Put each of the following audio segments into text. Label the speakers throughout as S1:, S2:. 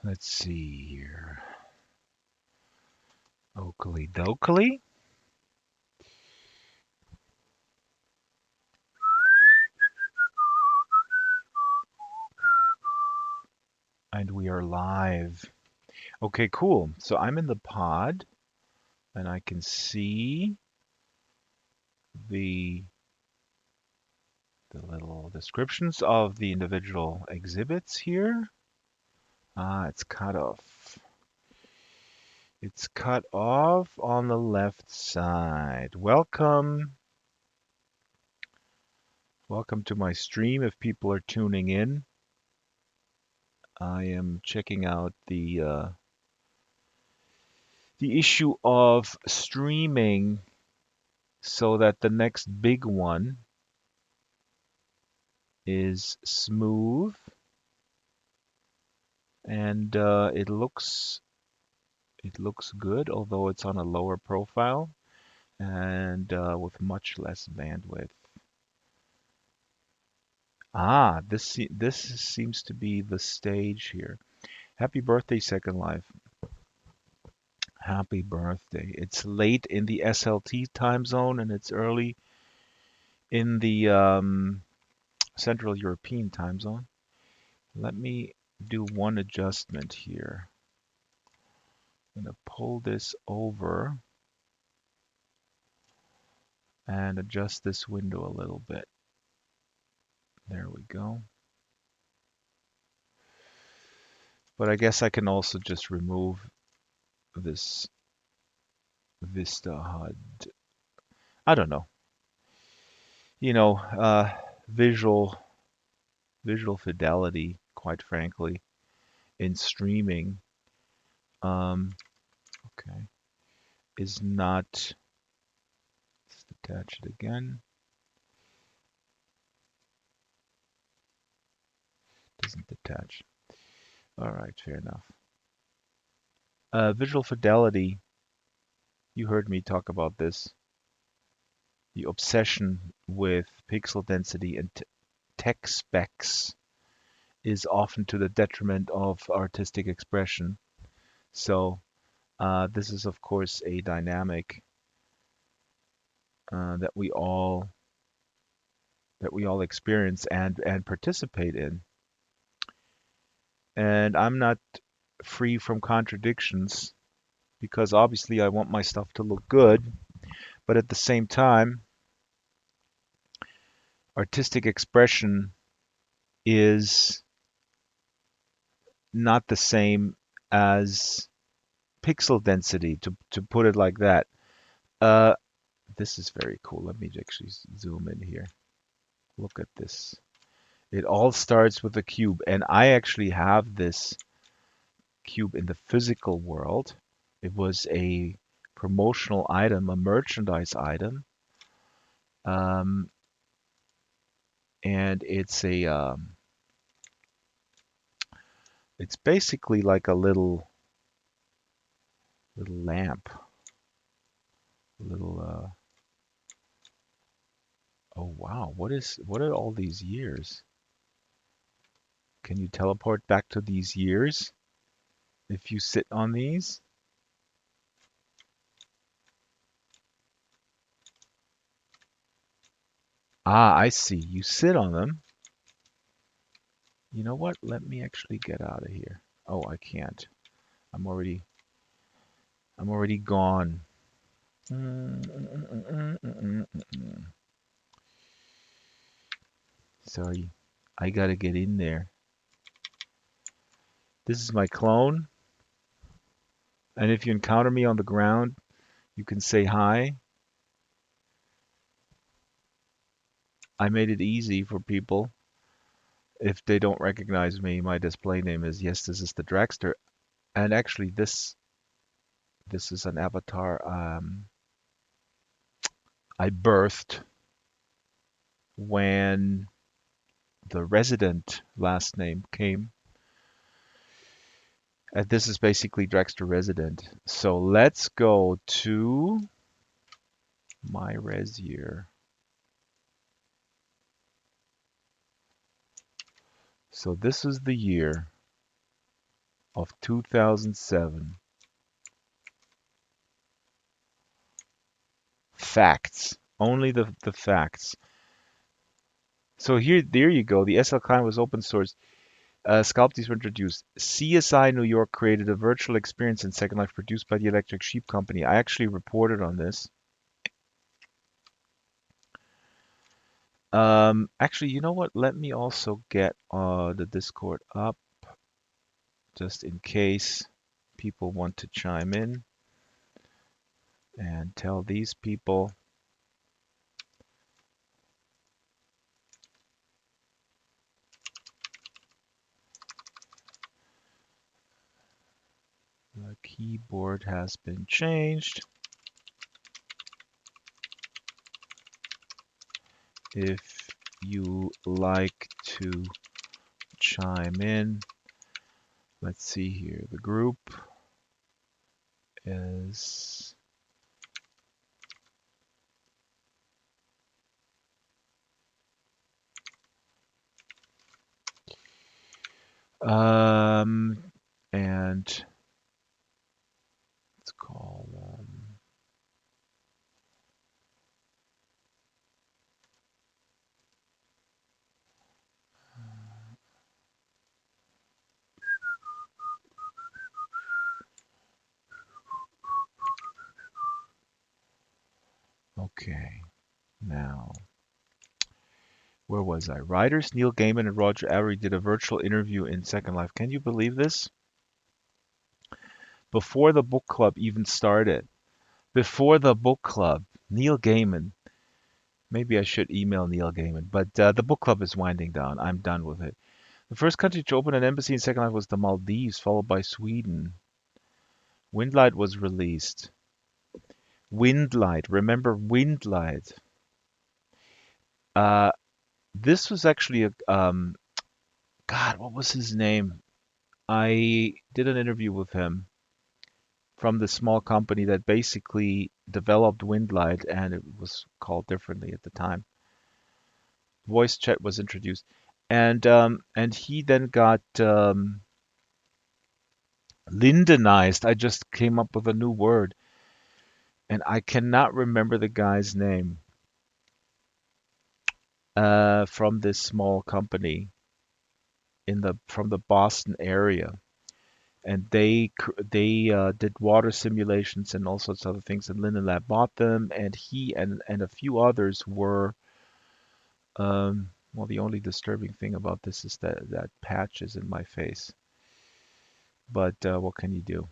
S1: Let's see here. Oakley dokley. And we are live. Okay, cool. So I'm in the pod and I can see the little descriptions of the individual exhibits here. Ah, it's cut off. It's cut off on the left side. Welcome. Welcome to my stream if people are tuning in. I am checking out the issue of streaming so that the next big one is smooth and it looks good, although it's on a lower profile and with much less bandwidth. Ah, this seems to be the stage here. Happy birthday, Second Life. Happy birthday. It's late in the SLT time zone and it's early in the Central European time zone. Let me do one adjustment here. I'm going to pull this over and adjust this window a little bit. There we go. But I guess I can also just remove this Vista HUD. I don't know. You know, visual fidelity, quite frankly, in streaming, um, okay, is not. Let's detach it again. Doesn't detach. All right, fair enough. Visual fidelity. You heard me talk about this. The obsession with pixel density and tech specs is often to the detriment of artistic expression. So this is, of course, a dynamic that we all experience and participate in. And I'm not free from contradictions because obviously I want my stuff to look good, but at the same time, artistic expression is not the same as pixel density, to put it like that. Uh, this is very cool. Let me actually zoom in here. Look at this. It all starts with a cube, and I actually have this cube in the physical world. It was a promotional item, a merchandise item, um, and it's basically like a little lamp, little oh wow, what are all these years? Can you teleport back to these years if you sit on these? Ah, I see. You sit on them. You know what? Let me actually get out of here. Oh, I can't. I'm already I'm already gone. Sorry. I gotta get in there. This is my clone, and if you encounter me on the ground, you can say hi. I made it easy for people. If they don't recognize me, my display name is yes, this is the Dragster. And actually this is an avatar I birthed when the resident last name came. And this is basically Dragster resident. So let's go to my res year. So this is the year of 2007. Facts. Only the facts. So here, there you go. The SL client was open source. Sculpties were introduced. CSI New York created a virtual experience in Second Life produced by the Electric Sheep Company. I actually reported on this. Actually, you know what? Let me also get the Discord up just in case people want to chime in and tell these people. The keyboard has been changed. If you like to chime in, let's see here. The group is and let's call okay. Now, where was I? Writers Neil Gaiman and Roger Avery did a virtual interview in Second Life. Can you believe this? Before the book club even started. Before the book club, Neil Gaiman. Maybe I should email Neil Gaiman, but the book club is winding down. I'm done with it. The first country to open an embassy in Second Life was the Maldives, followed by Sweden. Windlight was released. Windlight. Remember Windlight? Uh, this was actually a God, what was his name? I did an interview with him from the small company that basically developed Windlight, and it was called differently at the time. Voice chat was introduced, and he then got Lindenized. I just came up with a new word, and I cannot remember the guy's name from this small company in the from the Boston area. And they did water simulations and all sorts of other things. And Linden Lab bought them, and he and a few others were. Well, the only disturbing thing about this is that that patch is in my face. But what can you do?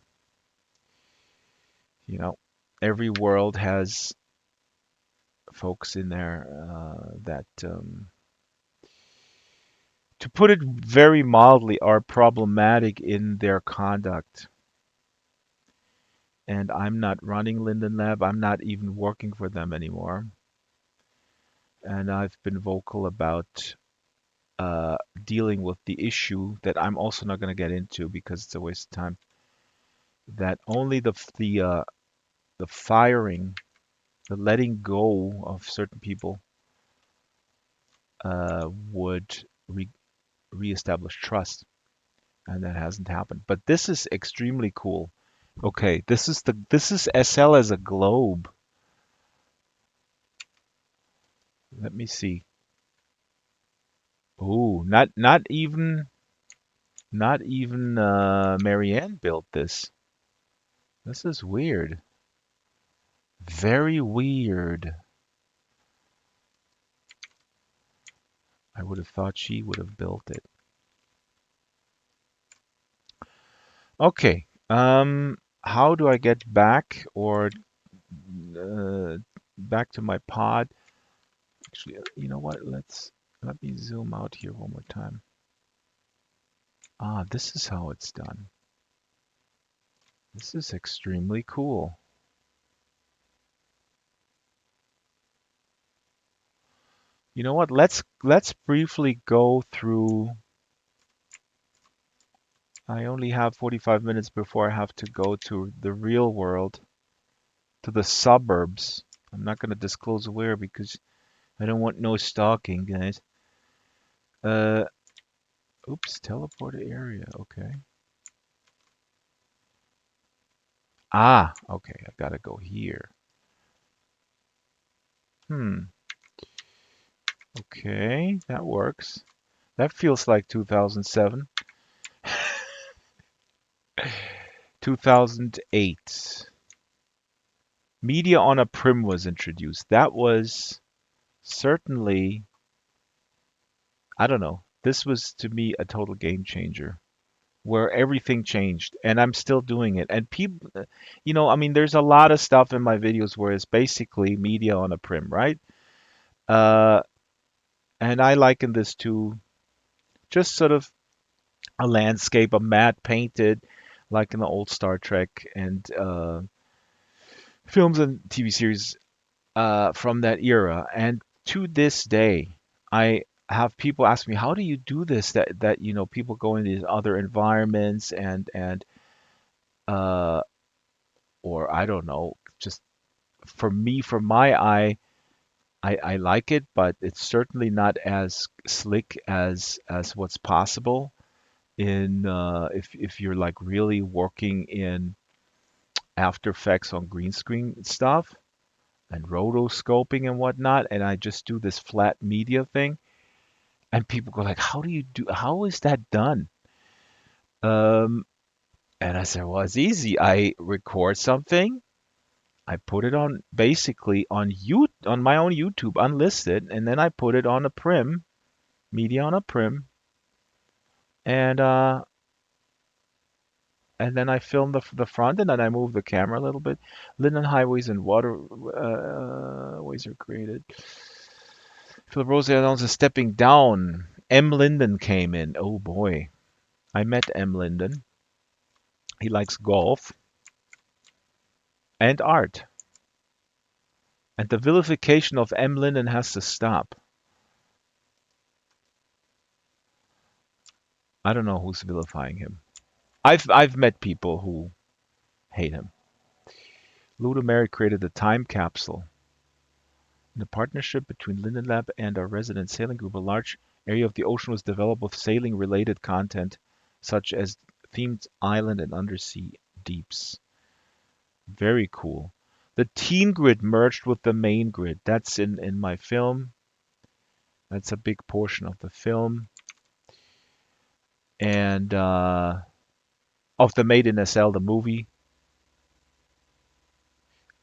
S1: You know, every world has folks in there that, to put it very mildly, are problematic in their conduct. And I'm not running Linden Lab. I'm not even working for them anymore. And I've been vocal about dealing with the issue that I'm also not going to get into because it's a waste of time. That only the firing, the letting go of certain people would reestablish trust, and that hasn't happened. But this is extremely cool. Okay, this is SL as a globe. Let me see. Oh, not even Marianne built this. This is weird. Very weird. I would have thought she would have built it. Okay. How do I get back or back to my pod? Actually, you know what? Let me zoom out here one more time. Ah, this is how it's done. This is extremely cool. You know what? Let's briefly go through. I only have 45 minutes before I have to go to the real world, to the suburbs. I'm not going to disclose where because I don't want no stalking, guys. Uh, oops, teleporter area. Okay. Ah, okay, I gotta go here. Hmm, okay, that works. That feels like 2007. 2008. Media on a Prim was introduced. That was certainly, I don't know, this was to me a total game changer where everything changed and I'm still doing it. And people, I mean, there's a lot of stuff in my videos where it's basically media on a Prim, right? Uh, and I liken this to just sort of a landscape, a matte painted, like in the old Star Trek and films and TV series from that era. And to this day, I have people ask me, "How do you do this?" That people go in these other environments and uh, or I don't know, just for me, for my eye, I like it, but it's certainly not as slick as what's possible in if you're like really working in After Effects on green screen stuff and rotoscoping and whatnot, and I just do this flat media thing, and people go like, how is that done?" Um, and I said, well, it's easy. I record something, I put it on basically on my own YouTube unlisted, and then I put it on a prim, media on a prim, and uh and then I film the front, and then I move the camera a little bit. Linden highways and ways are created. Philip Rose announces stepping down. M. Linden came in. Oh boy. I met M. Linden. He likes golf and art. And the vilification of M. Linden has to stop. I don't know who's vilifying him. I've met people who hate him. Ludamary created the time capsule. In a partnership between Linden Lab and our resident sailing group, a large area of the ocean was developed with sailing-related content, such as themed island and undersea deeps. Very cool. The teen grid merged with the main grid. That's in my film. That's a big portion of the film. And of the Made in SL, the movie.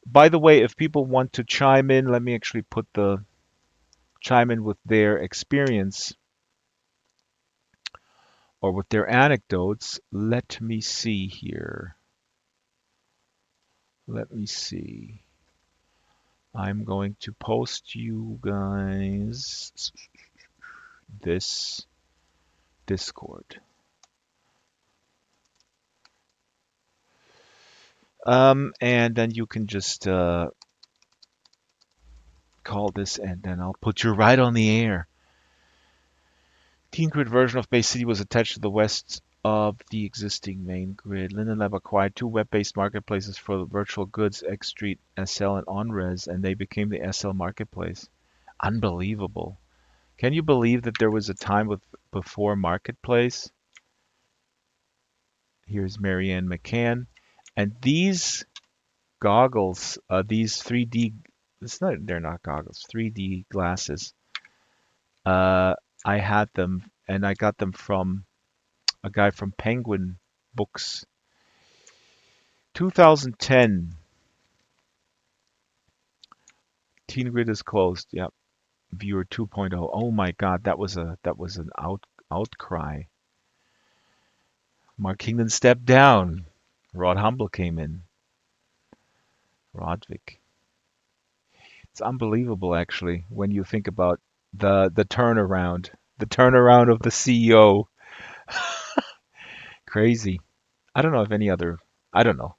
S1: By the way, if people want to chime in, let me actually put the chime in with their experience or with their anecdotes. Let me see here. Let me see. I'm going to post you guys this Discord. And then you can just call this, and then I'll put you right on the air. Teen Grid version of Bay City was attached to the west of the existing main grid. Linden Lab acquired two web-based marketplaces for virtual goods, X Street, SL, and OnRes, and they became the SL marketplace. Unbelievable. Can you believe that there was a time before marketplace? Here's Marianne McCann. And these goggles, these 3D, they're not goggles, 3D glasses. Uh, I had them, and I got them from a guy from Penguin Books. 2010, Teen Grid is closed. Yep. Viewer 2.0. Oh my God, that was an outcry. Mark Kingdon stepped down. Rod Humble came in. Rodvik. It's unbelievable, actually, when you think about the turnaround of the CEO. Crazy. I don't know if any other. I don't know.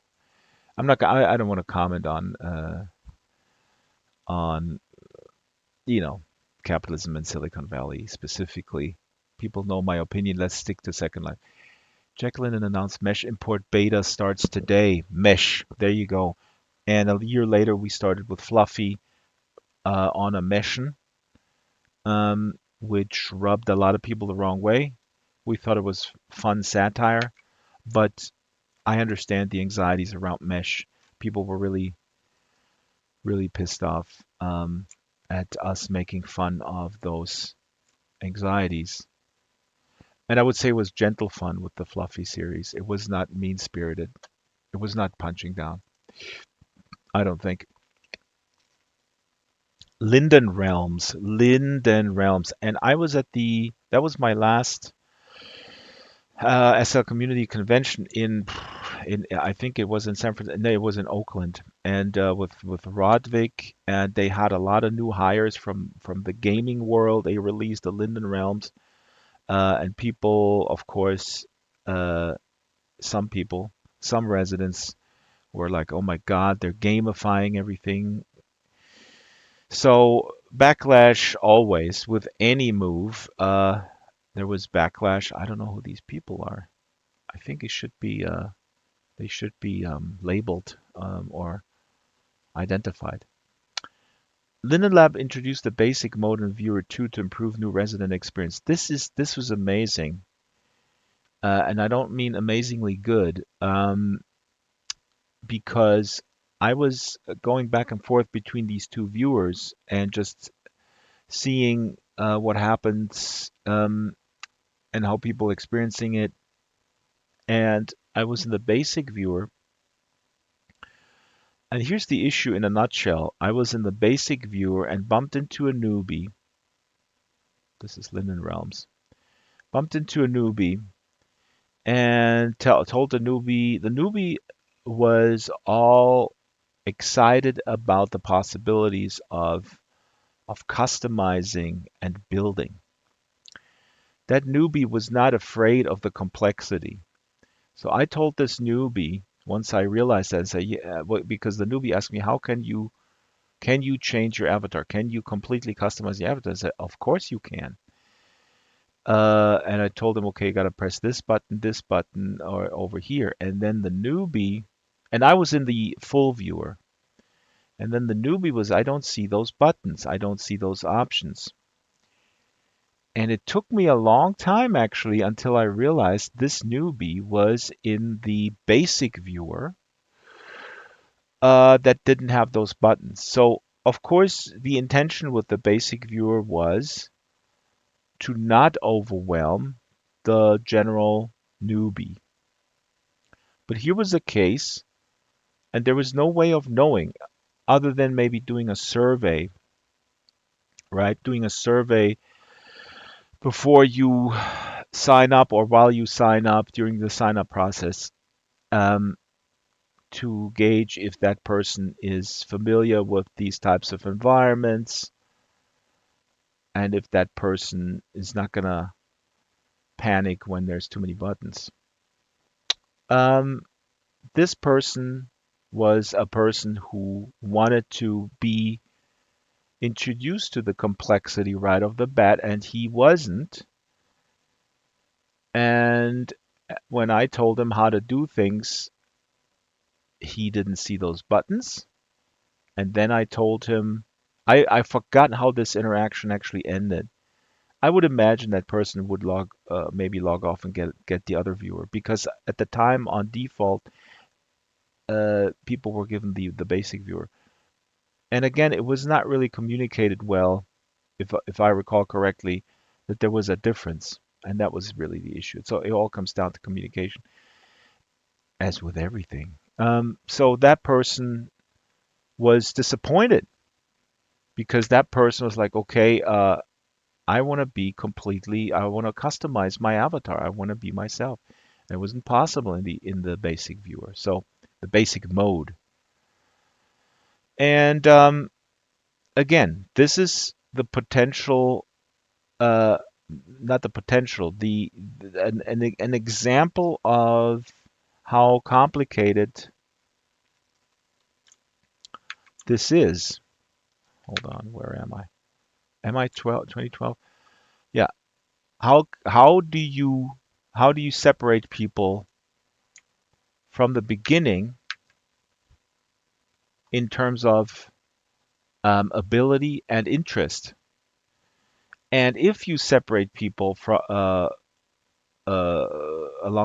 S1: I'm not. I don't want to comment on you know capitalism in Silicon Valley specifically. People know my opinion. Let's stick to Second Life. Jacqueline announced Mesh import beta starts today. Mesh. There you go. And a year later, we started with Fluffy on a Meshin, which rubbed a lot of people the wrong way. We thought it was fun satire, but I understand the anxieties around mesh. People were really, really pissed off at us making fun of those anxieties. And I would say it was gentle fun with the Fluffy series. It was not mean-spirited. It was not punching down. I don't think. Linden Realms, and I was at the that was my last SL Community Convention in I think it was in San Francisco. No, it was in Oakland, and with Rodvik, and they had a lot of new hires from the gaming world. They released the Linden Realms, and people, of course, uh, some people, some residents were like, "Oh my God, they're gamifying everything." So backlash always with any move. There was backlash. I don't know who these people are. I think it should be they should be labeled or identified. Linden Lab introduced the basic mode in Viewer 2 to improve new resident experience. This was amazing, and I don't mean amazingly good, because I was going back and forth between these two viewers and just seeing what happens and how people experiencing it. And I was in the basic viewer. And here's the issue in a nutshell. I was in the basic viewer and bumped into a newbie. This is Linden Realms. Bumped into a newbie and told the newbie was all excited about the possibilities of customizing and building. That newbie was not afraid of the complexity. So I told this newbie once I realized that, I said, yeah, because the newbie asked me, how can you change your avatar? Can you completely customize the avatar? I said, of course you can. And I told him, okay, you got to press this button, or over here. And then the newbie, and I was in the full viewer, and then the newbie was, I don't see those buttons. I don't see those options. And it took me a long time actually until I realized this newbie was in the basic viewer that didn't have those buttons. So, of course, the intention with the basic viewer was to not overwhelm the general newbie. But here was a case, and there was no way of knowing other than maybe doing a survey, right? Doing a survey before you sign up or while you sign up during the sign up process, um, to gauge if that person is familiar with these types of environments and if that person is not going to panic when there's too many buttons. Um, this person was a person who wanted to be introduced to the complexity right off the bat, and he wasn't. And when I told him how to do things, he didn't see those buttons. And then I told him, I forgot how this interaction actually ended. I would imagine that person would maybe log off and get the other viewer, because at the time on default, people were given the basic viewer. And again, it was not really communicated well, if I recall correctly, that there was a difference, and that was really the issue. So it all comes down to communication, as with everything. So that person was disappointed because that person was like, okay, I want to I want to customize my avatar. I want to be myself. And it wasn't possible in the basic viewer. So the basic mode. And again, this is the potential, uh, not the potential, an example of how complicated this is. Hold on, where am I? Am I 2012? Yeah. How do you separate people from the beginning in terms of ability and interest? And if you separate people from along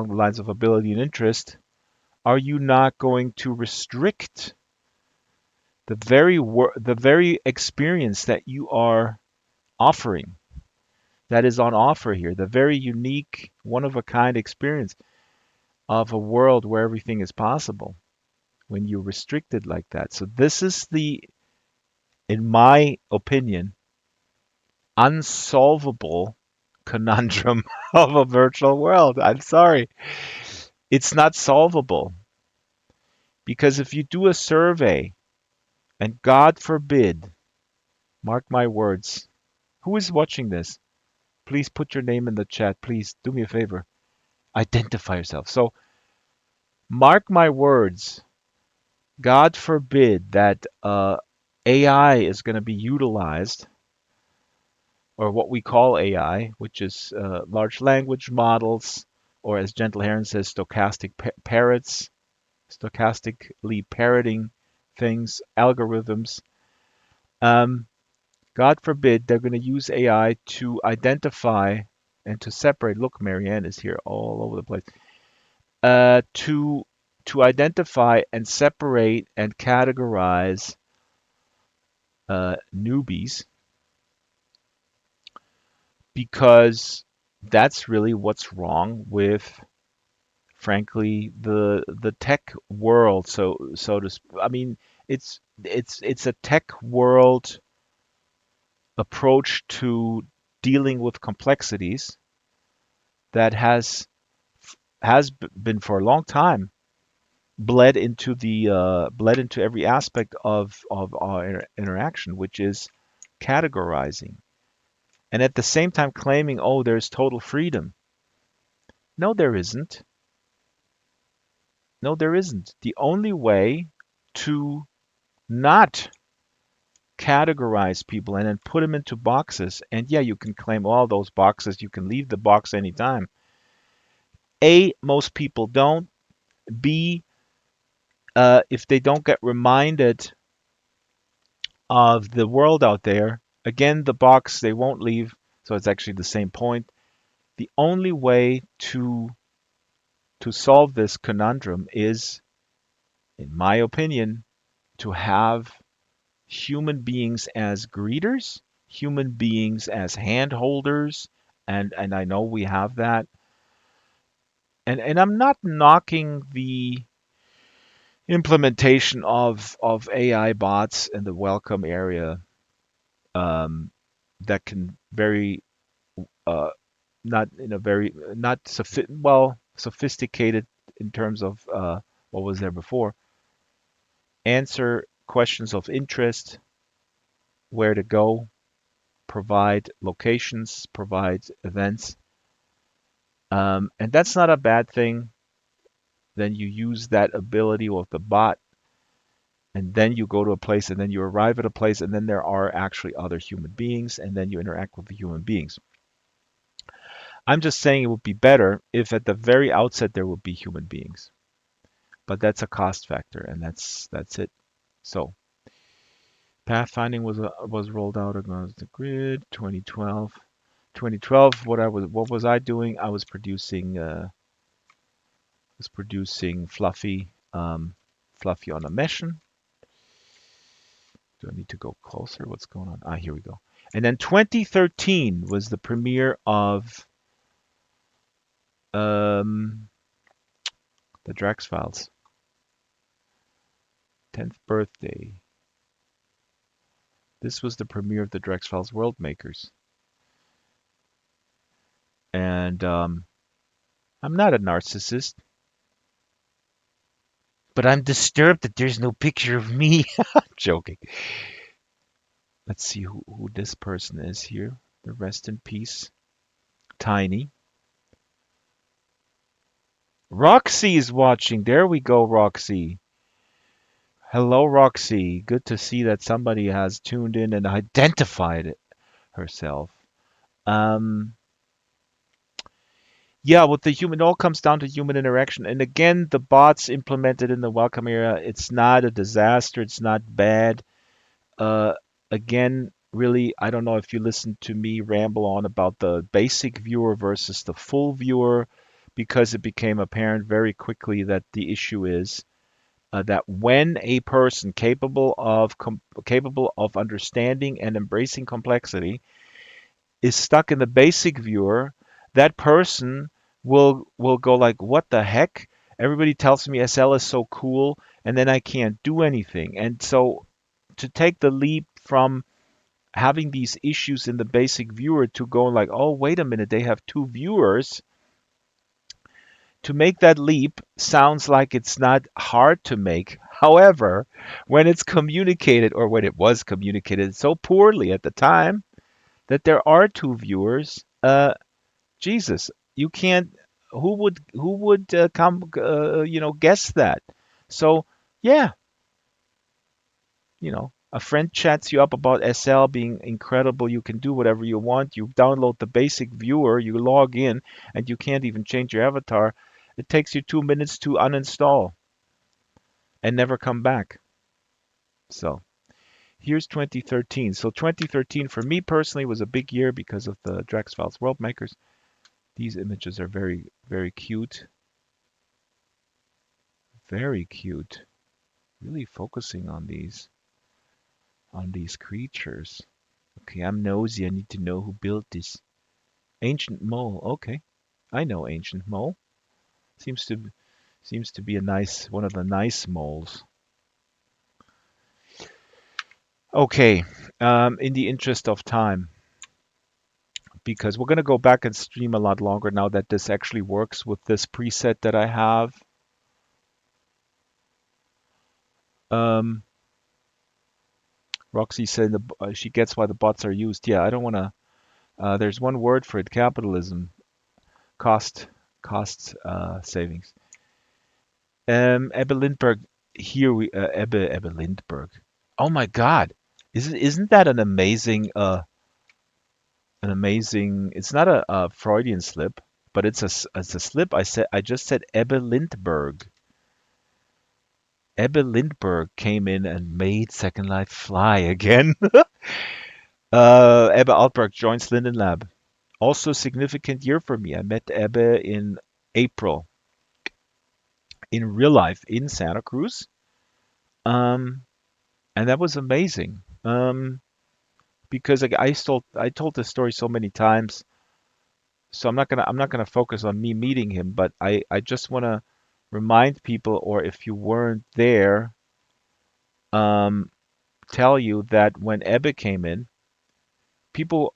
S1: the lines of ability and interest, are you not going to restrict the very experience that you are offering, that is on offer here, the very unique, one of a kind experience of a world where everything is possible when you restrict it like that. So this is the, in my opinion, unsolvable conundrum of a virtual world. I'm sorry. It's not solvable because if you do a survey and God forbid, mark my words, who is watching this? Please put your name in the chat. Please do me a favor. Identify yourself. So mark my words. God forbid that AI is going to be utilized, or what we call AI, which is large language models, or as Gentle Heron says, stochastic parrots, stochastically parroting things, algorithms. Um, God forbid they're going to use AI to identify and to separate. Look, Marianne is here all over the place. To identify and separate and categorize newbies, because that's really what's wrong with, frankly, the tech world. I mean, it's a tech world approach to dealing with complexities that been for a long time bled into every aspect of our interaction, which is categorizing, and at the same time claiming, oh, there's total freedom. No, there isn't. No, there isn't. The only way to not categorize people and then put them into boxes, and yeah, you can claim all those boxes, you can leave the box anytime. A, most people don't. B, if they don't get reminded of the world out there, again, the box they won't leave. So it's actually the same point. The only way to solve this conundrum is, in my opinion, to have human beings as greeters, human beings as hand holders, and I know we have that. And I'm not knocking the implementation of AI bots in the welcome area, um, that can very uh, not in a very not sophisticated in terms of what was there before, answer questions of interest, where to go, provide locations, provide events, and that's not a bad thing. Then you use that ability with the bot, and then you go to a place, and then you arrive at a place, and then there are actually other human beings, and then you interact with the human beings. I'm just saying it would be better if at the very outset there would be human beings, but that's a cost factor, and that's it. So pathfinding was rolled out across the grid 2012. 2012, what was I doing? I was producing Fluffy on a mission. Do I need to go closer? What's going on? Ah, here we go. And then 2013 was the premiere of um, the Drax Files. 10th birthday. This was the premiere of the Drax Files World Makers. And I'm not a narcissist, but I'm disturbed that there's no picture of me. I'm joking. Let's see who this person is here. The rest in peace. Tiny. Roxy is watching. There we go, Roxy. Hello, Roxy. Good to see that somebody has tuned in and identified herself. Um, yeah, with the human, it all comes down to human interaction. And again, the bots implemented in the welcome area, it's not a disaster. It's not bad. Uh, Again, really, I don't know if you listened to me ramble on about the basic viewer versus the full viewer, because it became apparent very quickly that the issue is that when a person capable of understanding and embracing complexity is stuck in the basic viewer, that person will go like, "What the heck? Everybody tells me SL is so cool, and then I can't do anything." And so to take the leap from having these issues in the basic viewer to go like, "Oh, wait a minute, they have two viewers." To make that leap sounds like it's not hard to make. However, when it's communicated, or when it was communicated so poorly at the time that there are two viewers, Jesus, you can't. Who would come, guess that? So yeah, a friend chats you up about SL being incredible. You can do whatever you want. You download the basic viewer, you log in, and you can't even change your avatar. It takes you 2 minutes to uninstall and never come back. So here's 2013. So 2013 for me personally was a big year because of the Drax Files World Makers. These images are very, very cute. Very cute. Really focusing on these creatures. Okay, I'm nosy. I need to know who built this. Ancient Mole. Okay, I know Ancient Mole. Seems to seems to be a nice one of the nice moles. Okay, in the interest of time, because we're going to go back and stream a lot longer now that this actually works with this preset that I have. Um, Roxy said she gets why the bots are used. Yeah, I don't want to. There's one word for it: capitalism, cost, savings. Ebbe Lindbergh. Here we Ebbe Lindbergh. Oh my God, isn't that an amazing? It's not a Freudian slip, but it's a slip. I just said Ebbe Lindbergh. Ebbe Lindbergh came in and made Second Life fly again. Ebbe Altberg joins Linden Lab. Also significant year for me. I met Ebbe in April in real life in Santa Cruz. Um, and that was amazing. Because like, I told this story so many times, so I'm not gonna focus on me meeting him, but I just want to remind people, or if you weren't there, um, tell you that when Ebbe came in, people,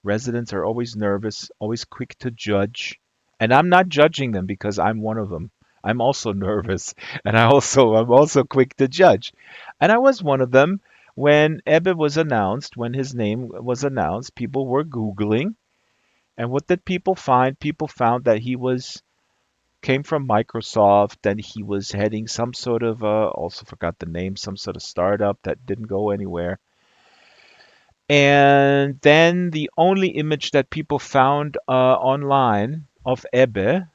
S1: residents are always nervous, always quick to judge. And I'm not judging them because I'm one of them. I'm also nervous and I'm also quick to judge. And I was one of them when Ebbe was announced, when his name was announced, people were Googling. And what did people find? People found that he came from Microsoft and he was heading some sort of also forgot the name, some sort of startup that didn't go anywhere. And then the only image that people found online of Ebbe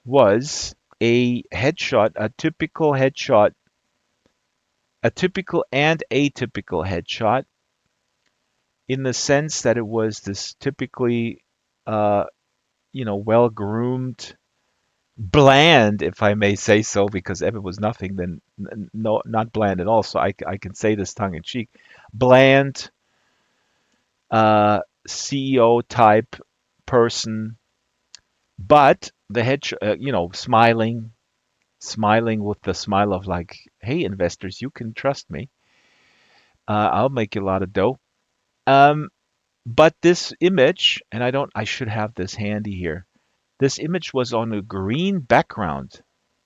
S1: was a headshot, a typical headshot, a typical and atypical headshot, in the sense that it was this typically, uh, well groomed, bland, if I may say so, because Ebbe was nothing then, no, not bland at all. So I can say this tongue in cheek, bland, CEO type person, but the head, smiling with the smile of like, "Hey, investors, you can trust me. I'll make you a lot of dough." Um, but this image, and I should have this handy here. This image was on a green background.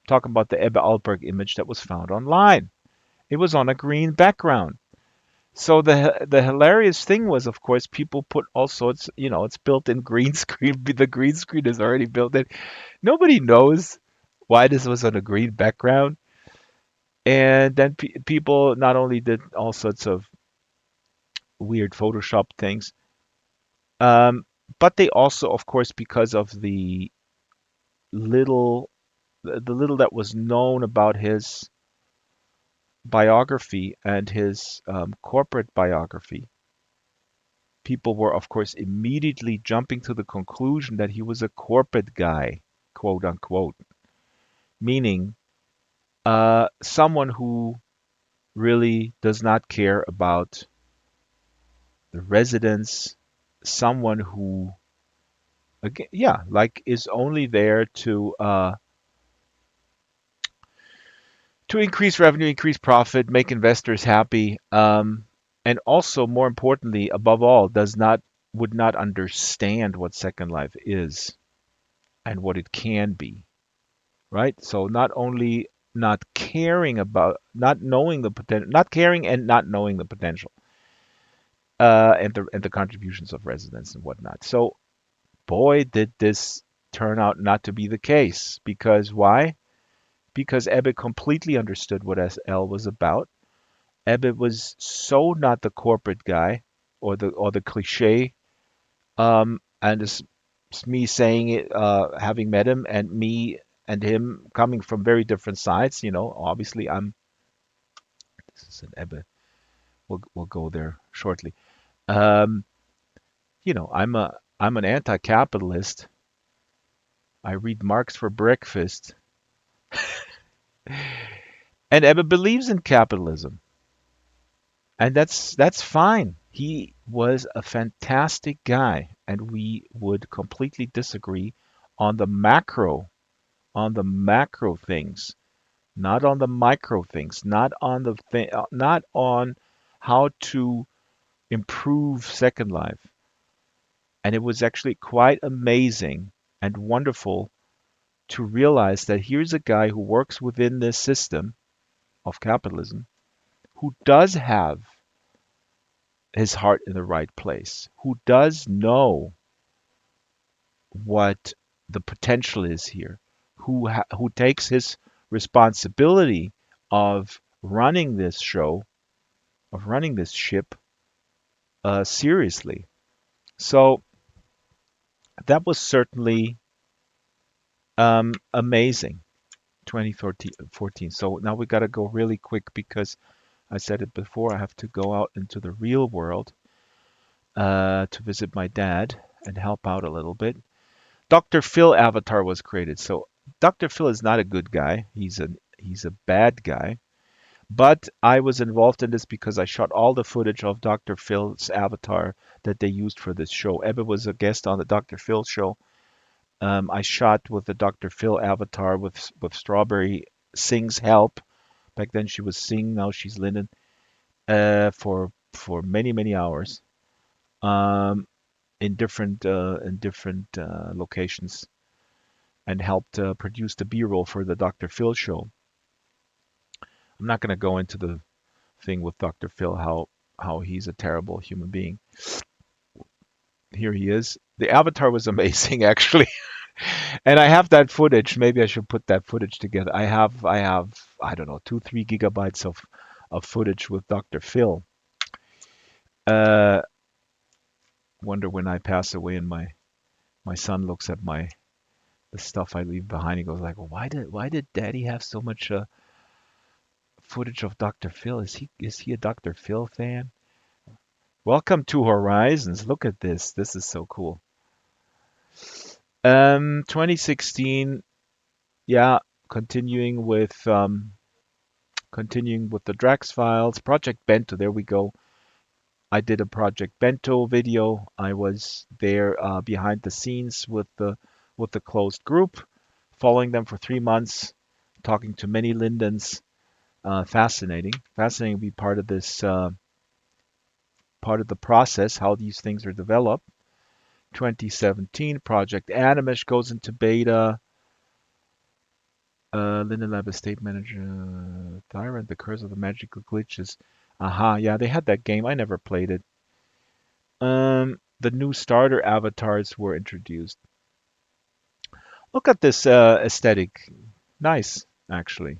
S1: Talking about the Ebbe Alberg image that was found online. It was on a green background. So the hilarious thing was, of course, people put all sorts. It's built in green screen. The green screen is already built in. Nobody knows why this was on a green background. And then people not only did all sorts of weird Photoshop things, um, but they also, of course, because of little, the little that was known about his biography and his corporate biography, people were, of course, immediately jumping to the conclusion that he was a corporate guy. quote unquote, meaning someone who really does not care about the residents, someone who, again, yeah, like is only there to increase revenue, increase profit, make investors happy, and also more importantly, above all, does not would not understand what Second Life is and what it can be, right? So not only not caring about, not knowing the potential, not caring and not knowing the potential, and the contributions of residents and whatnot. So boy, did this turn out not to be the case. Because why? Because Ebbe completely understood what SL was about. Ebbe was so not the corporate guy or the cliche. And it's me saying it, having met him, and me and him coming from very different sides. Obviously, I'm. This is an Ebbe. We'll go there shortly. Um, I'm an anti-capitalist. I read Marx for breakfast, and Ebbe believes in capitalism, and that's fine. He was a fantastic guy, and we would completely disagree on the macro, on the macro things, not on the micro things, not on how to improve Second Life. And it was actually quite amazing and wonderful to realize that here's a guy who works within this system of capitalism who does have his heart in the right place, who does know what the potential is here, who takes his responsibility of running this show, of running this ship, seriously. So that was certainly amazing. 2014. So now we got to go really quick because I said it before. I have to go out into the real world to visit my dad and help out a little bit. Dr. Phil avatar was created. So Dr. Phil is not a good guy. He's a bad guy. But I was involved in this because I shot all the footage of Dr. Phil's avatar that they used for this show. Ebba was a guest on the Dr. Phil show. I shot with the Dr. Phil avatar with Strawberry Sing's help. Back then she was Sing, now she's Linden. For many hours, um, in different locations, and helped produce the B-roll for the Dr. Phil show. I'm not going to go into the thing with Dr. Phil, how he's a terrible human being. Here he is. The avatar was amazing, actually. And I have that footage. Maybe I should put that footage together. I have I don't know, 2-3 gigabytes of footage with Dr. Phil. Uh, Wonder when I pass away and my son looks at the stuff I leave behind. He goes like, well, why did Daddy have so much footage of Dr. Phil? Is he a Dr. Phil fan? Welcome to Horizons. Look at this. This is so cool. 2016. Yeah, continuing with the Drax files. Project Bento. There we go. I did a Project Bento video. I was there behind the scenes with the closed group, following them for 3 months, talking to many Lindens. Fascinating to be part of this, part of the process, how these things are developed. 2017, Project Animesh goes into beta. Linden Lab Estate Manager, Tyrant, The Curse of the Magical Glitches. Aha, yeah, they had that game. I never played it. The new starter avatars were introduced. Look at this aesthetic. Nice, actually.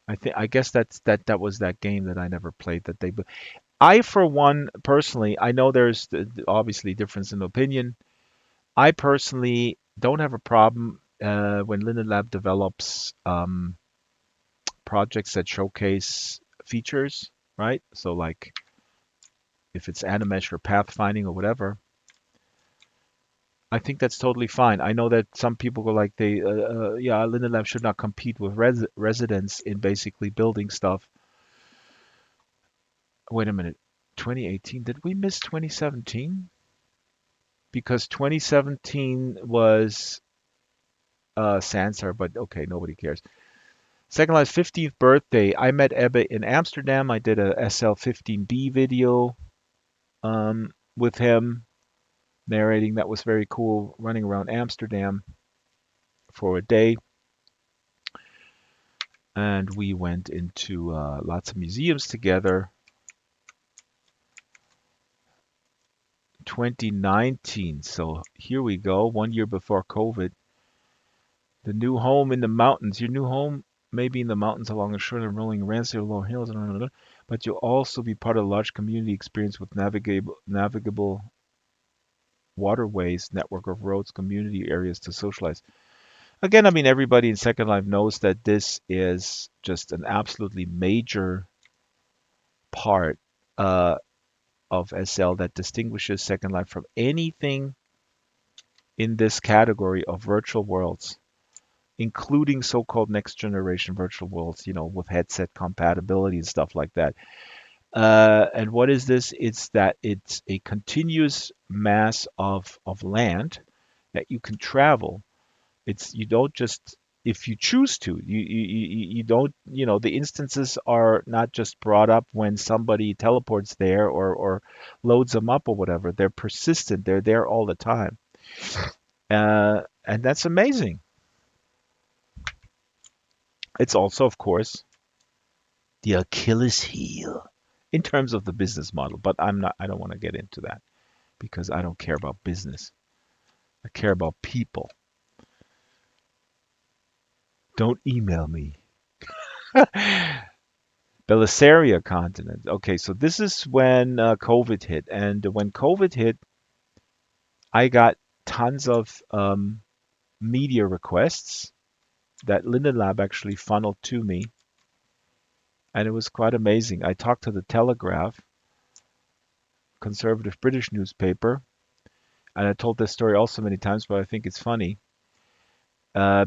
S1: I guess that was that game that I never played that they. I, for one, personally, I know there's obviously difference in opinion. I personally don't have a problem when Linden Lab develops projects that showcase features, right? So like if it's Animesh or pathfinding or whatever, I think that's totally fine. I know that some people go like yeah, Linden Lab should not compete with residents in basically building stuff. Wait a minute, 2018? Did we miss 2017? Because 2017 was Sansar, but okay, nobody cares. Second Life's 15th birthday. I met Ebba in Amsterdam. I did a SL15B video with him narrating. That was very cool, running around Amsterdam for a day. And we went into lots of museums together. 2019, so here we go, 1 year before COVID. The new home in the mountains. Your new home may be in the mountains along the shore of rolling rancid low hills, but you'll also be part of a large community experience with navigable waterways, network of roads, community areas to socialize. Again, I mean, everybody in Second Life knows that this is just an absolutely major part uh, of SL that distinguishes Second Life from anything in this category of virtual worlds, including so-called next generation virtual worlds, with headset compatibility and stuff like that. And what is this? It's that it's a continuous mass of land that you can travel. It's you don't just if you choose to, you don't, the instances are not just brought up when somebody teleports there or loads them up or whatever. They're persistent. They're there all the time. And that's amazing. It's also, of course, the Achilles heel in terms of the business model, but I don't want to get into that because I don't care about business. I care about people. Don't email me. Belisaria continent. Okay, so this is when COVID hit, and when COVID hit, I got tons of media requests that Linden Lab actually funneled to me, and it was quite amazing. I talked to the Telegraph, conservative British newspaper, and I told this story also many times, but I think it's funny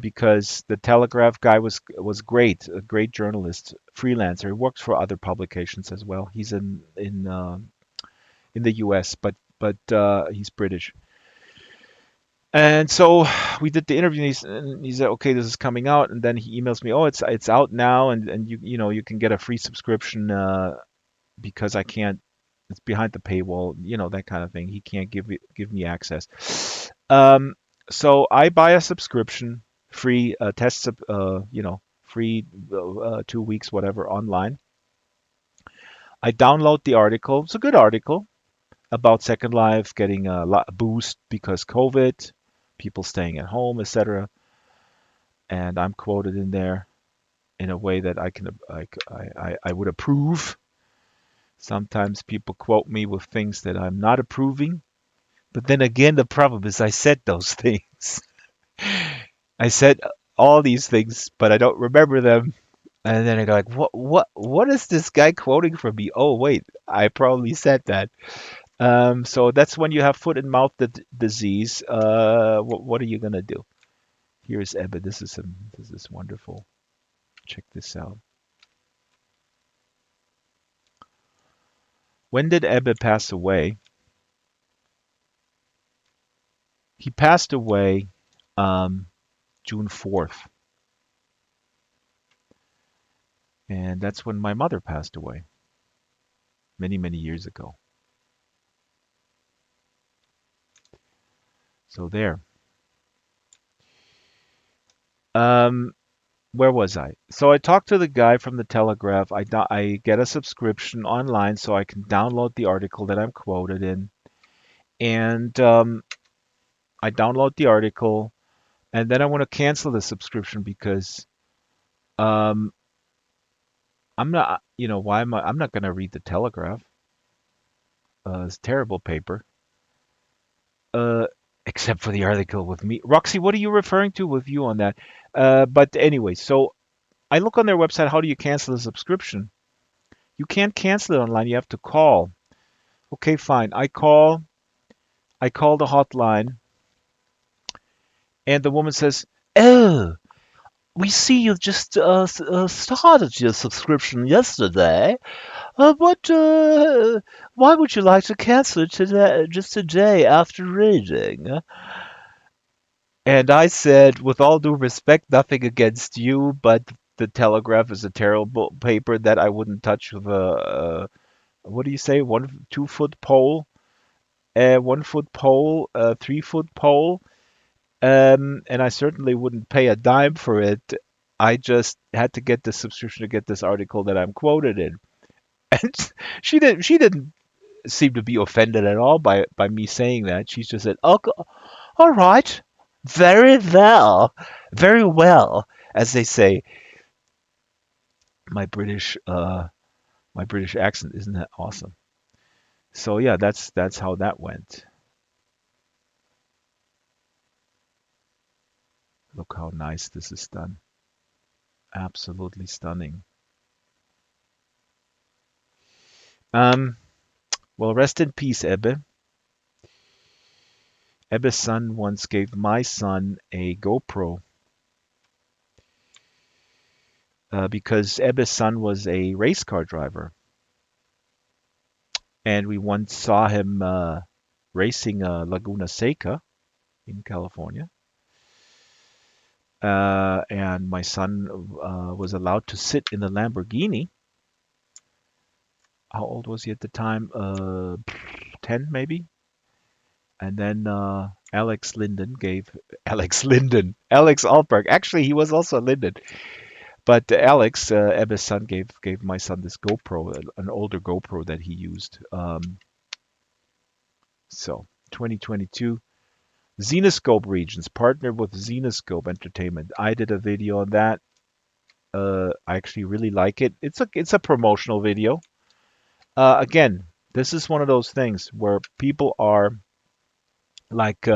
S1: because the Telegraph guy was great, a great journalist, freelancer. He works for other publications as well. He's in the U.S., but he's British. And so we did the interview, and he said, "Okay, this is coming out." And then he emails me, "Oh, it's out now, and you can get a free subscription because I can't. It's behind the paywall, that kind of thing. He can't give me access." Um, so I buy a subscription, free free 2 weeks, whatever, online. I download the article. It's a good article about Second Life getting a boost because COVID, people staying at home, etc. And I'm quoted in there in a way that I would approve. Sometimes people quote me with things that I'm not approving. But then again, the problem is I said those things. I said all these things, but I don't remember them. And then I go like, what is this guy quoting from me? Oh, wait, I probably said that. So that's when you have foot and mouth disease. What are you gonna do? Here's Ebba. This is wonderful. Check this out. When did Ebba pass away? He passed away June 4th, and that's when my mother passed away many, many years ago. So there. Um, where was I? So I talked to the guy from the Telegraph. I get a subscription online so I can download the article that I'm quoted in, and I download the article, and then I want to cancel the subscription because um, I'm not, why am I? I'm not going to read the Telegraph. It's terrible paper. Uh, except for the article with me. Roxy, what are you referring to with you on that? But anyway, so I look on their website. How do you cancel a subscription? You can't cancel it online. You have to call. Okay, fine. I call the hotline, And the woman says, "Oh, we see you just started your subscription yesterday. What? Why would you like to cancel it today, just today after reading?" And I said, with all due respect, nothing against you, but the Telegraph is a terrible paper that I wouldn't touch with what do you say, 2 foot pole, 1 foot pole, 3 foot pole. And I certainly wouldn't pay a dime for it. I just had to get the subscription to get this article that I'm quoted in. And she didn't seem to be offended at all by me saying that. She just said, "Oh, all right, very well," as they say. My British, my British accent, isn't that awesome? So yeah, that's how that went. Look how nice this is done. Absolutely stunning. Um, well, rest in peace, Ebbe. Ebbe's son once gave my son a GoPro because Ebbe's son was a race car driver, and we once saw him racing Laguna Seca in California. And my son was allowed to sit in the Lamborghini. How old was he at the time? 10 maybe. And then Alex Alberg. Actually, he was also Linden. But Alex, Ebba's son, gave my son this GoPro, an older GoPro that he used. So 2022, Zenoscope Regions partnered with Zenoscope Entertainment. I did a video on that. I actually really like it. It's a promotional video. Again, this is one of those things where people are like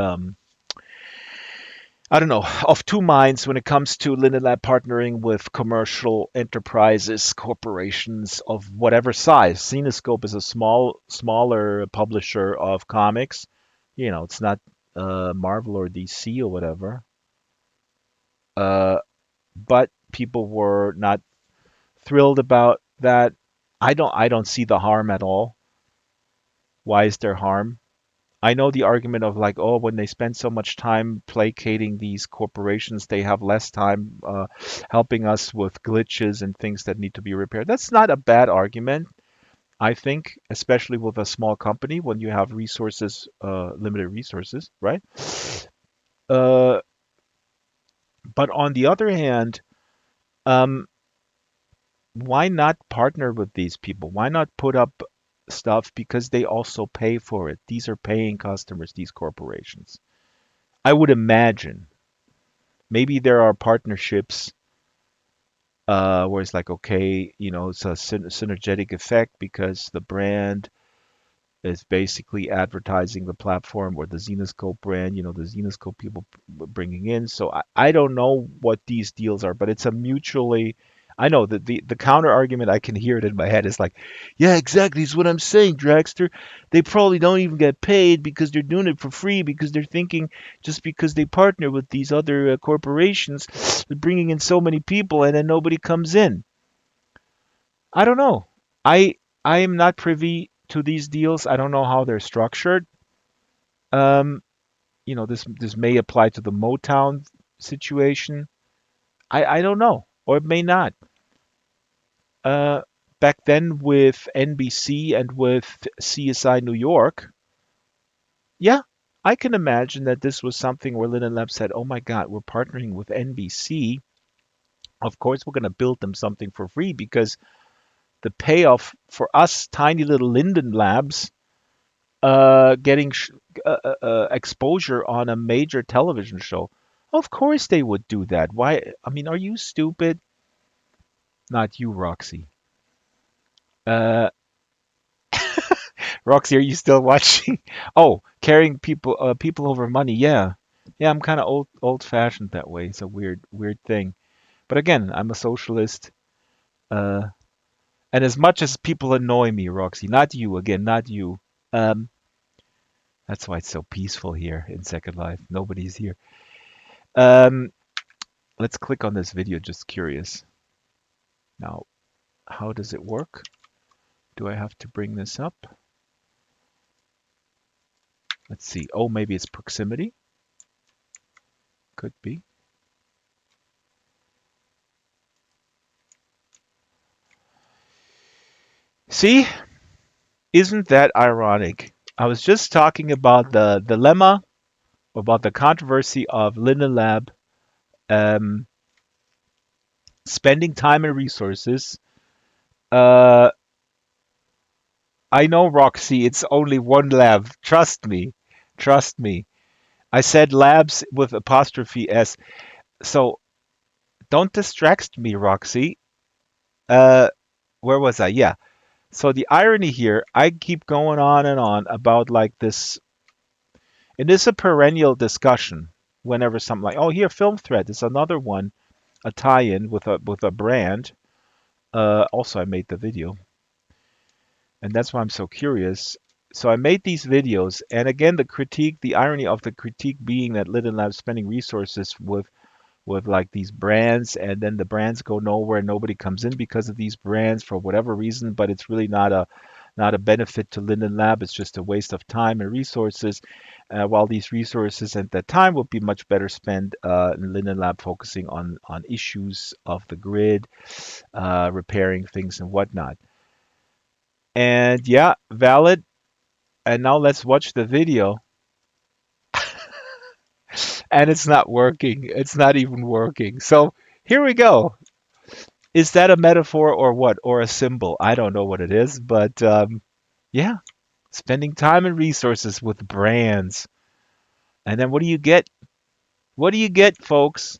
S1: I don't know, of two minds when it comes to Linden Lab partnering with commercial enterprises, corporations of whatever size. Cenoscope is a smaller publisher of comics. It's not Marvel or DC or whatever. Uh, but people were not thrilled about that. I don't see the harm at all. Why is there harm? I know the argument of like, oh, when they spend so much time placating these corporations, they have less time helping us with glitches and things that need to be repaired. That's not a bad argument, I think, especially with a small company when you have resources, limited resources, right? Uh, but on the other hand, um, why not partner with these people? Why not put up stuff because they also pay for it? These are paying customers, these corporations. I would imagine maybe there are partnerships where it's like, okay, it's a synergetic effect because the brand is basically advertising the platform or the Xenoscope brand, the Xenoscope people bringing in. So I don't know what these deals are, but it's a mutually. I know that the counter argument, I can hear it in my head, is like, yeah, exactly, is what I'm saying, Dragster. They probably don't even get paid because they're doing it for free because they're thinking just because they partner with these other corporations, they're bringing in so many people and then nobody comes in. I don't know. I am not privy to these deals. I don't know how they're structured. Um, this may apply to the Motown situation. I don't know, or it may not. Uh, Back then with NBC and with CSI New York, yeah, I can imagine that this was something where Lynn and Lab said, "Oh my God, we're partnering with NBC. Of course, we're going to build them something for free because the payoff for us tiny little Linden Labs getting exposure on a major television show. Of course they would do that. Why? I mean, are you stupid? Not you, Roxy. Uh, Roxy, are you still watching? Oh, carrying people over money. Yeah, yeah. I'm kind of old-fashioned that way. It's a weird thing. But again, I'm a socialist. Uh, and as much as people annoy me, Roxy, not you again, not you. Um, that's why it's so peaceful here in Second Life. Nobody's here. Um, let's click on this video, just curious. Now, how does it work? Do I have to bring this up? Let's see. Oh, maybe it's proximity. Could be. See, isn't that ironic? I was just talking about the dilemma, about the controversy of Linden Lab um, spending time and resources. Uh, I know, Roxy, it's only one lab. Trust me. Trust me. I said labs with apostrophe S. So don't distract me, Roxy. Uh, where was I? Yeah. So the irony here, I keep going on and on about like this. It is a perennial discussion whenever something like, oh, here, Film Thread is another one, a tie-in with a brand. Also, I made the video, and that's why I'm so curious. So I made these videos, and again, the critique, the irony of the critique being that Linden Lab's spending resources with like these brands, and then the brands go nowhere, and nobody comes in because of these brands for whatever reason, but it's really not a benefit to Linden Lab. It's just a waste of time and resources. While these resources and that time would be much better spent in Linden Lab focusing on issues of the grid, repairing things and whatnot. And yeah, valid. And now let's watch the video. And it's not working. It's not even working. So here we go. Is that a metaphor or what? Or a symbol? I don't know what it is, but yeah, spending time and resources with brands. And then what do you get? What do you get, folks?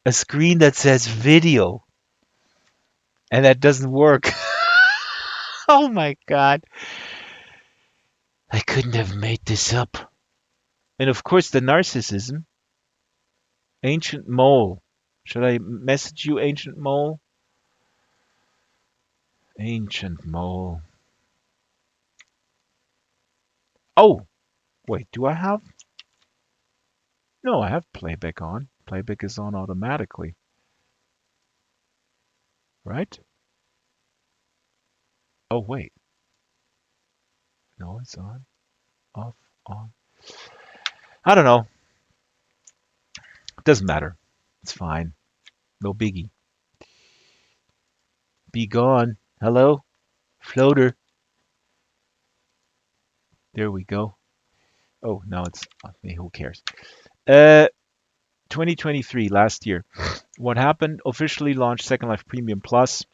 S1: A screen that says video, and that doesn't work. Oh my God. I couldn't have made this up. And of course, the narcissism. Ancient Mole. Should I message you, Ancient Mole? Ancient Mole. Oh, wait, do I have? No, I have playback on. Playback is on automatically, right? Oh, wait. No, it's on. Off, on. I don't know. It doesn't matter. It's fine. No biggie. Be gone. Hello? Floater. There we go. Oh, now it's me. Who cares? Uh, 2023, last year. What happened? Officially launched Second Life Premium Plus.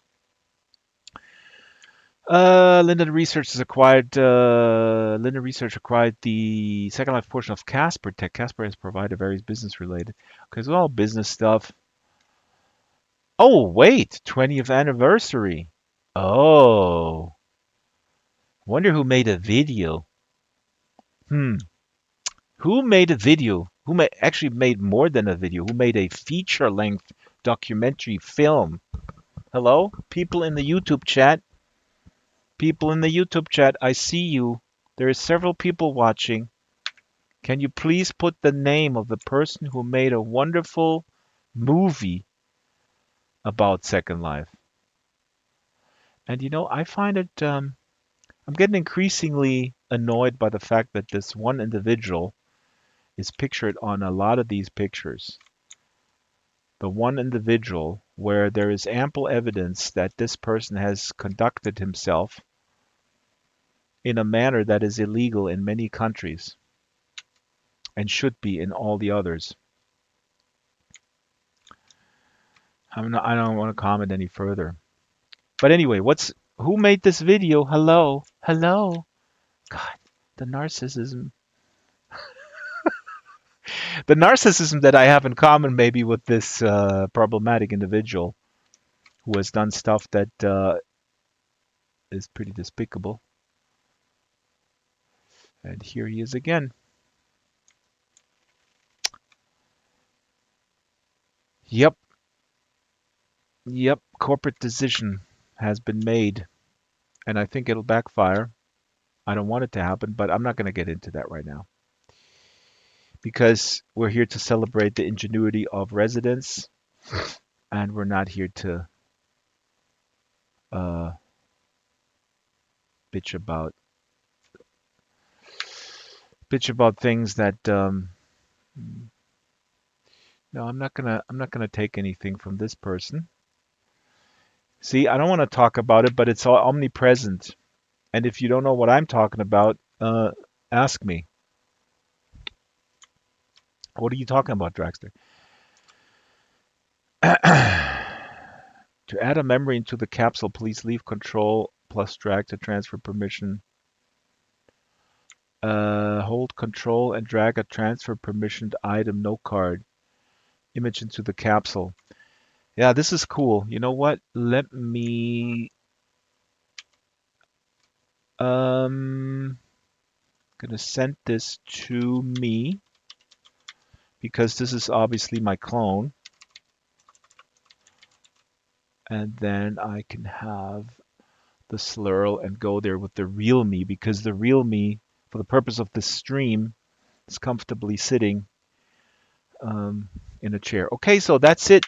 S1: Linden Research acquired the Second Life portion of Casper Tech. Casper has provided various business related. Okay, so all business stuff. Oh, wait, 20th anniversary. Oh, wonder who made a video. Hmm, who made a video? Actually made more than a video? Who made a feature-length documentary film? Hello, people in the YouTube chat. People in the YouTube chat, I see you. There are several people watching. Can you please put the name of the person who made a wonderful movie about Second Life? And I find it, I'm getting increasingly annoyed by the fact that this one individual is pictured on a lot of these pictures. The one individual where there is ample evidence that this person has conducted himself in a manner that is illegal in many countries and should be in all the others. I don't want to comment any further. But anyway, who made this video? Hello, hello. God, the narcissism. The narcissism that I have in common maybe with this problematic individual who has done stuff that is pretty despicable. And here he is again. Yep, yep, corporate decision has been made, and I think it'll backfire. I don't want it to happen, but I'm not going to get into that right now. because we're here to celebrate the ingenuity of residents, and we're not here to uh, bitch about things that no, I'm not gonna take anything from this person. See, I don't want to talk about it, but it's all omnipresent. And if you don't know what I'm talking about, ask me. What are you talking about, Dragster? To add a memory into the capsule, please leave control plus drag to transfer permission. Hold control and drag a transfer permissioned item, no card, image into the capsule. Yeah, this is cool. You know what? Let me gonna send this to me because this is obviously my clone, and then I can have the slurl and go there with the real me, because the real me, for the purpose of this stream, is comfortably sitting in a chair. Okay, so that's it.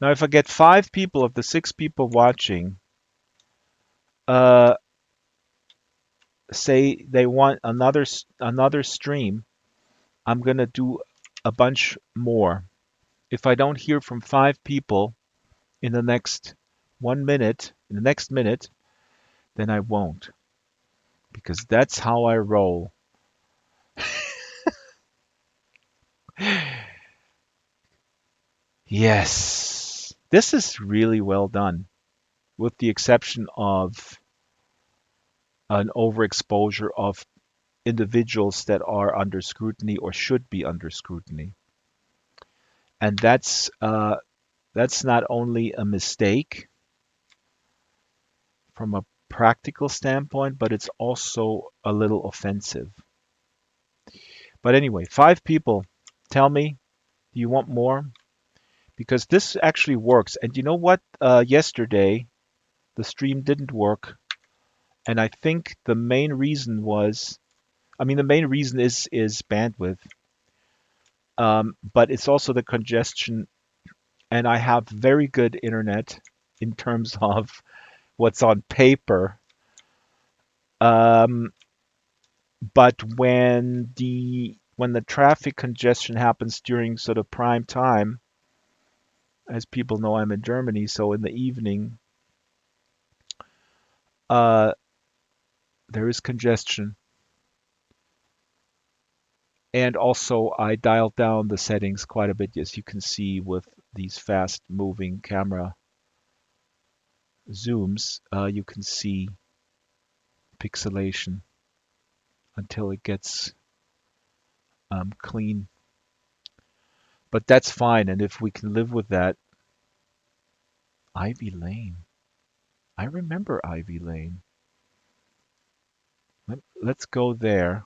S1: Now, if I get 5 people of the 6 people watching, uh, say they want another stream, I'm gonna do a bunch more. If I don't hear from 5 people in the next 1 minute, in the next minute, then I won't, because that's how I roll. Yes, this is really well done, with the exception of an overexposure of individuals that are under scrutiny or should be under scrutiny. And that's not only a mistake from a practical standpoint, but it's also a little offensive. But anyway, 5 people, tell me, do you want more? Because this actually works. And you know what? Yesterday, the stream didn't work. And I think the main reason was, I mean, the main reason is bandwidth, but it's also the congestion. And I have very good internet in terms of what's on paper. Um, but when the traffic congestion happens during sort of prime time, as people know, I'm in Germany, so in the evening, uh, there is congestion. And also, I dialed down the settings quite a bit, as you can see with these fast moving camera zooms. You can see pixelation until it gets clean. But that's fine, and if we can live with that, Ivy Lane. I remember Ivy Lane. Let's go there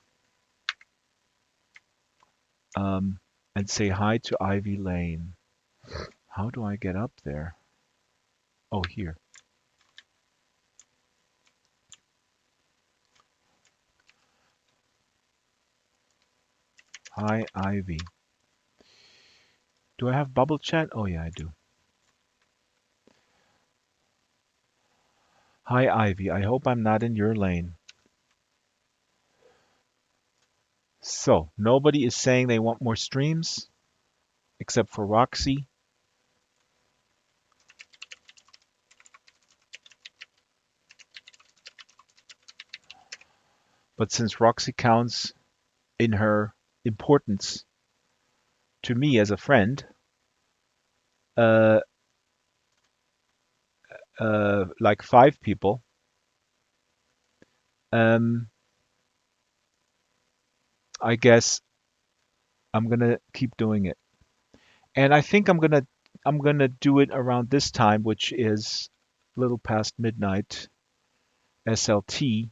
S1: um, and say hi to Ivy Lane. How do I get up there? Oh, here. Hi, Ivy. Do I have bubble chat? Oh, yeah, I do. Hi, Ivy. I hope I'm not in your lane. So, nobody is saying they want more streams except for Roxy. But since Roxy counts in her importance to me as a friend, uh, like 5 people, um, I guess I'm gonna keep doing it. And I think I'm gonna do it around this time, which is a little past midnight SLT,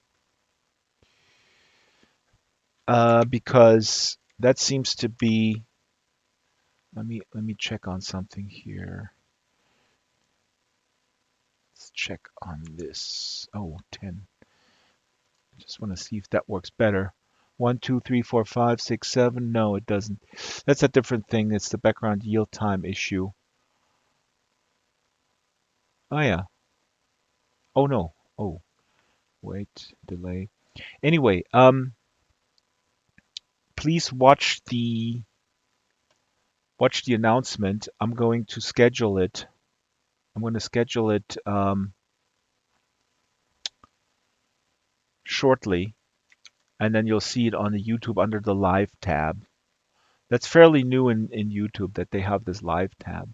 S1: because that seems to be. Let me check on something here. Let's check on this. Oh, 10. I just want to see if that works better. 1, 2, 3, 4, 5, 6, 7. No, it doesn't. That's a different thing. It's the background yield time issue. Oh yeah. Oh no. Oh, wait, delay. Anyway, please watch the announcement. I'm going to schedule it. I'm going to schedule it shortly, and then you'll see it on the YouTube under the live tab. That's fairly new in YouTube that they have this live tab.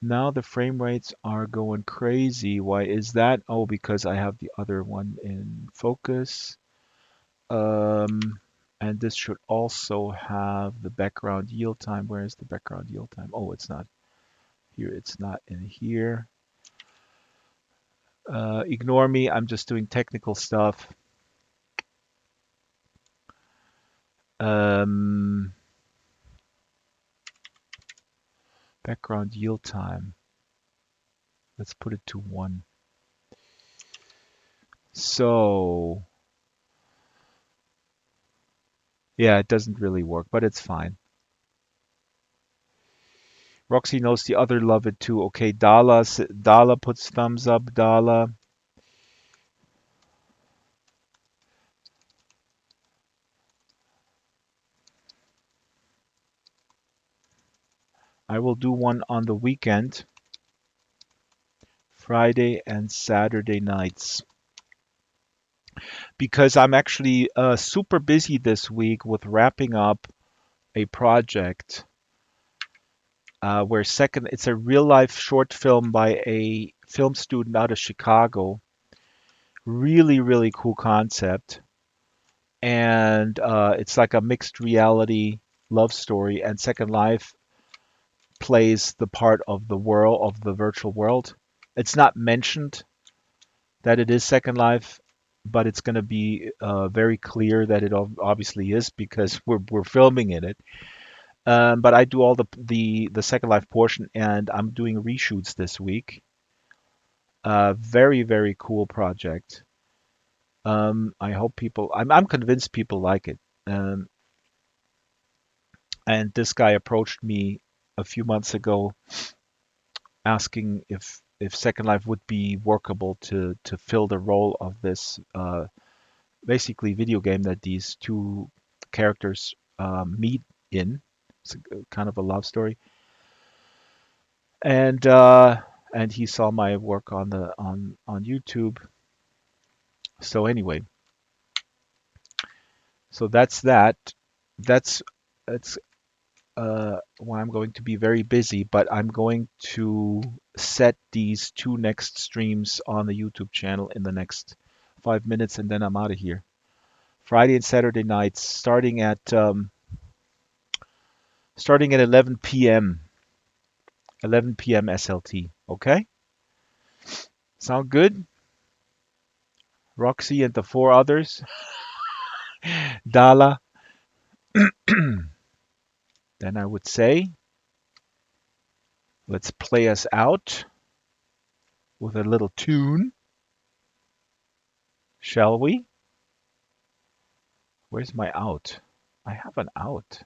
S1: Now the frame rates are going crazy. Why is that? Oh, because I have the other one in focus. And this should also have the background yield time. Where is the background yield time? Oh, it's not here. It's not in here. Ignore me. I'm just doing technical stuff. Background yield time. Let's put it to 1. So, yeah, it doesn't really work, but it's fine. Roxy knows the other love it too. Okay, Dala puts thumbs up. Dala. I will do one on the weekend, Friday and Saturday nights, because I'm actually super busy this week with wrapping up a project it's a real life short film by a film student out of Chicago. Really, really cool concept. And it's like a mixed reality love story, and Second Life plays the part of the virtual world. It's not mentioned that it is Second Life, but it's going to be very clear that it obviously is because we're filming in it. But I do all the Second Life portion, and I'm doing reshoots this week. Very, very cool project. I hope I'm convinced people like it. And this guy approached me a few months ago asking if Second Life would be workable to fill the role of this basically video game that these two characters meet in. It's kind of a love story. And he saw my work on YouTube. So anyway, so that's that. That's why I'm going to be very busy, but I'm going to set these 2 next streams on the YouTube channel in the next 5 minutes, and then I'm out of here. Friday and Saturday nights, starting at 11 p.m. 11 p.m. SLT. Okay? Sound good? Roxy and the 4 others. Dala. Then I would say, let's play us out with a little tune. Shall we? Where's my out? I have an out.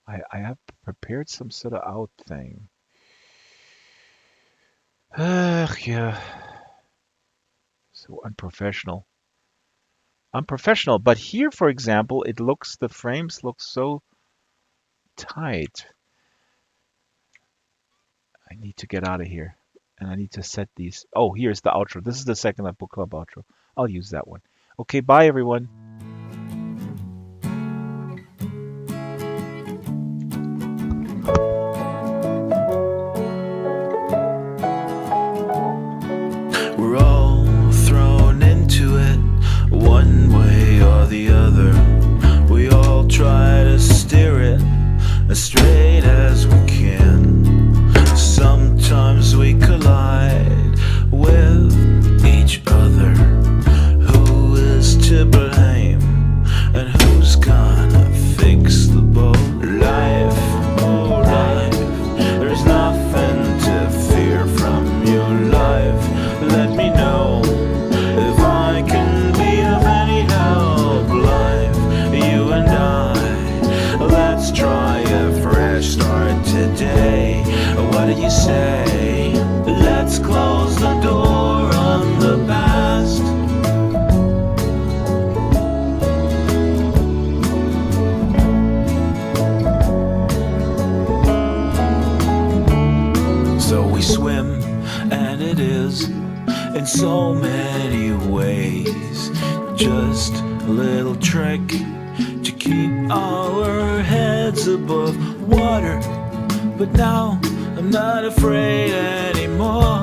S1: I have prepared some sort of out thing. Yeah. So unprofessional. Unprofessional. But here, for example, the frames look so tight. I need to get out of here. And I need to set these. Oh, here's the outro. This is the Second Life Book Club outro. I'll use that one. Okay, bye everyone.
S2: We're all thrown into it, one way or the other. We all try to steer it as straight as we can. Sometimes we collide with each other. Who is to blame, and who's gonna fix the boat? Life, oh life, there's nothing to fear from your life. Let me know if I can be it is in so many ways. Just a little trick to keep our heads above water. But now I'm not afraid anymore.